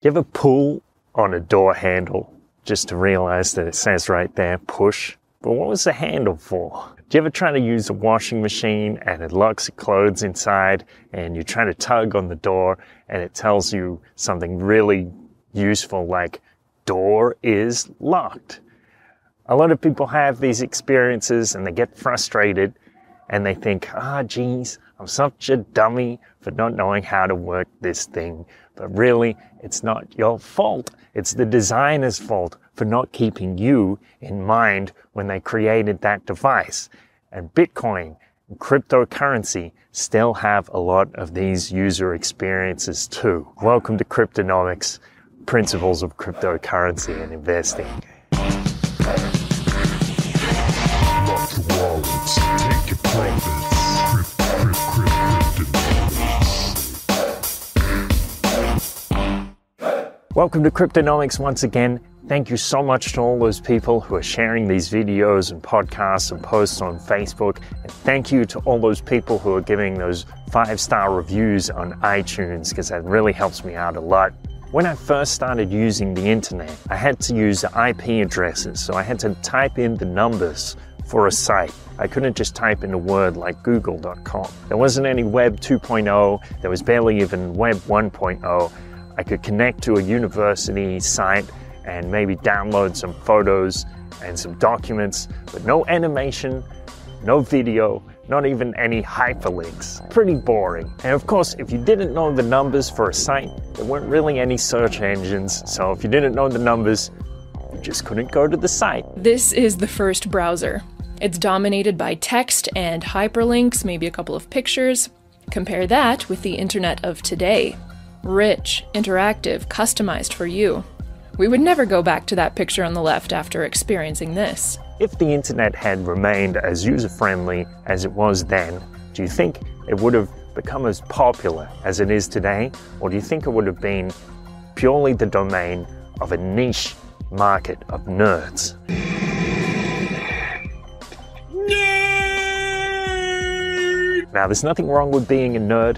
You ever pull on a door handle just to realize that it says right there, push? But what was the handle for? Do you ever try to use a washing machine and it locks the clothes inside and you try to tug on the door and it tells you something really useful like, door is locked? A lot of people have these experiences and they get frustrated and they think, geez, I'm such a dummy for not knowing how to work this thing. But really, it's not your fault. It's the designer's fault for not keeping you in mind when they created that device. And Bitcoin and cryptocurrency still have a lot of these user experiences too. Welcome to Cryptonomics, Principles of Cryptocurrency and Investing. Welcome to Cryptonomics once again. Thank you so much to all those people who are sharing these videos and podcasts and posts on Facebook. And thank you to all those people who are giving those 5-star reviews on iTunes, because that really helps me out a lot. When I first started using the internet, I had to use the IP addresses. So I had to type in the numbers for a site. I couldn't just type in a word like google.com. There wasn't any Web 2.0. There was barely even Web 1.0. I could connect to a university site and maybe download some photos and some documents, but no animation, no video, not even any hyperlinks. Pretty boring. And of course, if you didn't know the numbers for a site, there weren't really any search engines. So if you didn't know the numbers, you just couldn't go to the site. This is the first browser. It's dominated by text and hyperlinks, maybe a couple of pictures. Compare that with the internet of today. Rich, interactive, customized for you. We would never go back to that picture on the left after experiencing this. If the internet had remained as user-friendly as it was then, do you think it would have become as popular as it is today? Or do you think it would have been purely the domain of a niche market of nerds? Now, there's nothing wrong with being a nerd.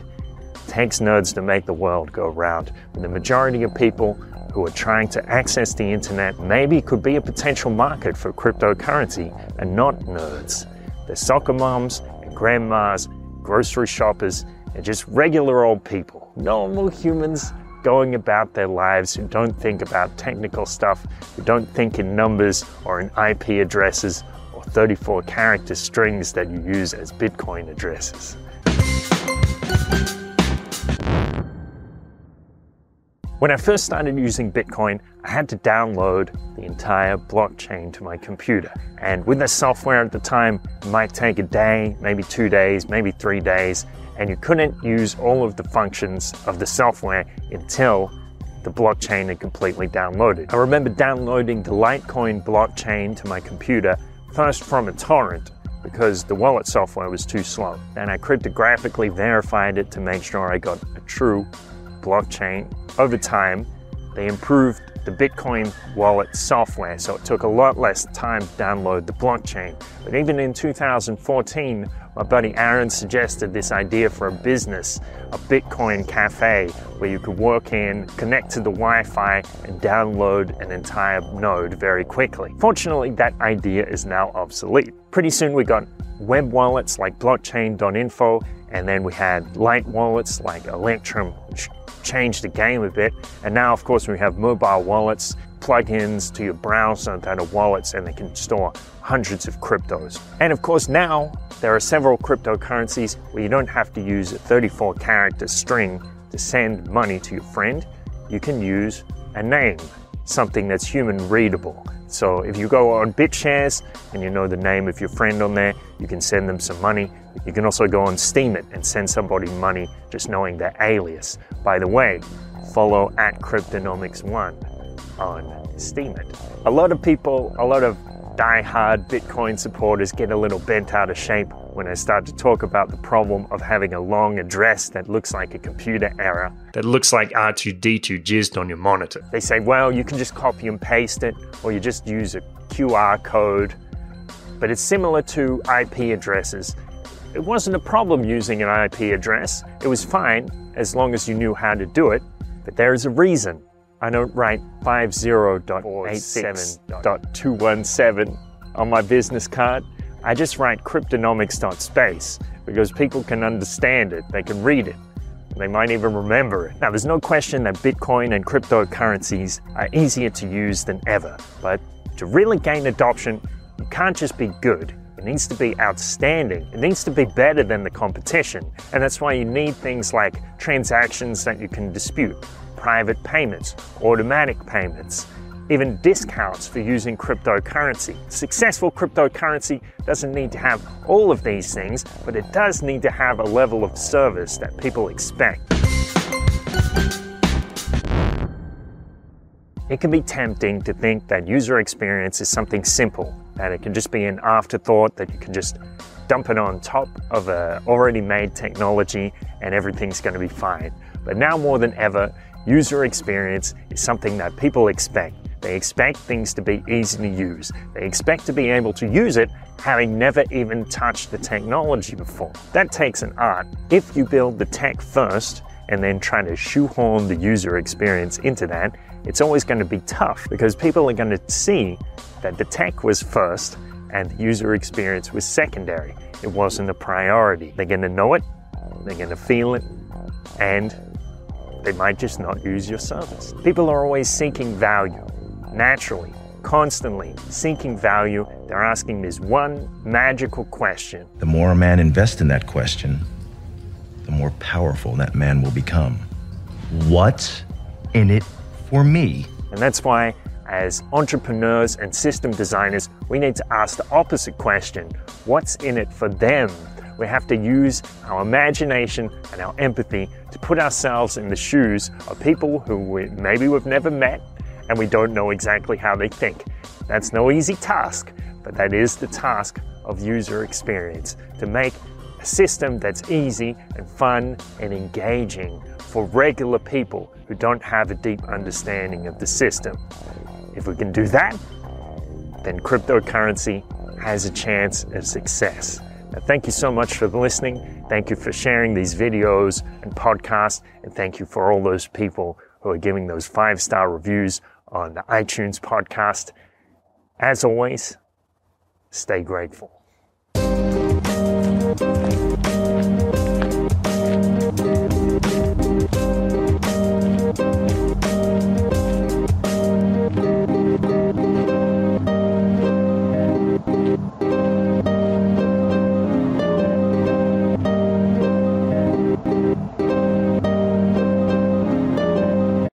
It takes nerds to make the world go round. But the majority of people who are trying to access the internet maybe could be a potential market for cryptocurrency and not nerds. They're soccer moms and grandmas, grocery shoppers, and just regular old people, normal humans going about their lives who don't think about technical stuff, who don't think in numbers or in IP addresses or 34 character strings that you use as Bitcoin addresses. When I first started using Bitcoin, I had to download the entire blockchain to my computer. And with the software at the time, it might take a day, maybe 2 days, maybe 3 days, and you couldn't use all of the functions of the software until the blockchain had completely downloaded. I remember downloading the Litecoin blockchain to my computer, first from a torrent, because the wallet software was too slow. Then I cryptographically verified it to make sure I got a true blockchain. Over time, they improved the Bitcoin wallet software, so it took a lot less time to download the blockchain. But even in 2014, my buddy Aaron suggested this idea for a business, a Bitcoin cafe, where you could walk in, connect to the Wi-Fi, and download an entire node very quickly. Fortunately, that idea is now obsolete. Pretty soon we got web wallets like blockchain.info, and then we had light wallets like Electrum, which changed the game a bit. And now, of course, we have mobile wallets, plugins to your browser that are wallets, and they can store hundreds of cryptos. And of course, now there are several cryptocurrencies where you don't have to use a 34-character string to send money to your friend. You can use a name, something that's human readable. So if you go on BitShares and you know the name of your friend on there, you can send them some money. You can also go on Steemit and send somebody money just knowing their alias. By the way, follow @Cryptonomics1 on Steemit. A lot of people, a lot of die-hard Bitcoin supporters get a little bent out of shape when I start to talk about the problem of having a long address that looks like a computer error, that looks like R2-D2 jizzed on your monitor. They say, well, you can just copy and paste it, or you just use a QR code. But it's similar to IP addresses. It wasn't a problem using an IP address. It was fine as long as you knew how to do it. But there is a reason I don't write 50.87.217 on my business card. I just write cryptonomics.space because people can understand it, they can read it, they might even remember it. Now, there's no question that Bitcoin and cryptocurrencies are easier to use than ever, but to really gain adoption, you can't just be good. It needs to be outstanding. It needs to be better than the competition. And that's why you need things like transactions that you can dispute, private payments, automatic payments, even discounts for using cryptocurrency. Successful cryptocurrency doesn't need to have all of these things, but it does need to have a level of service that people expect. It can be tempting to think that user experience is something simple, that it can just be an afterthought, that you can just dump it on top of a already made technology and everything's going to be fine. But now more than ever, user experience is something that people expect. They expect things to be easy to use. They expect to be able to use it having never even touched the technology before. That takes an art. If you build the tech first and then try to shoehorn the user experience into that, it's always going to be tough because people are going to see that the tech was first and the user experience was secondary. It wasn't a priority. They're going to know it, they're going to feel it, and they might just not use your service. People are always seeking value. Naturally, constantly seeking value, they're asking this one magical question. The more a man invests in that question, the more powerful that man will become. What's in it for me? And that's why, as entrepreneurs and system designers, we need to ask the opposite question. What's in it for them? We have to use our imagination and our empathy to put ourselves in the shoes of people who maybe we've never met, and we don't know exactly how they think. That's no easy task, but that is the task of user experience, to make a system that's easy and fun and engaging for regular people who don't have a deep understanding of the system. If we can do that, then cryptocurrency has a chance of success. Now, thank you so much for listening. Thank you for sharing these videos and podcasts, and thank you for all those people who are giving those 5-star reviews on the iTunes podcast. As always, stay grateful.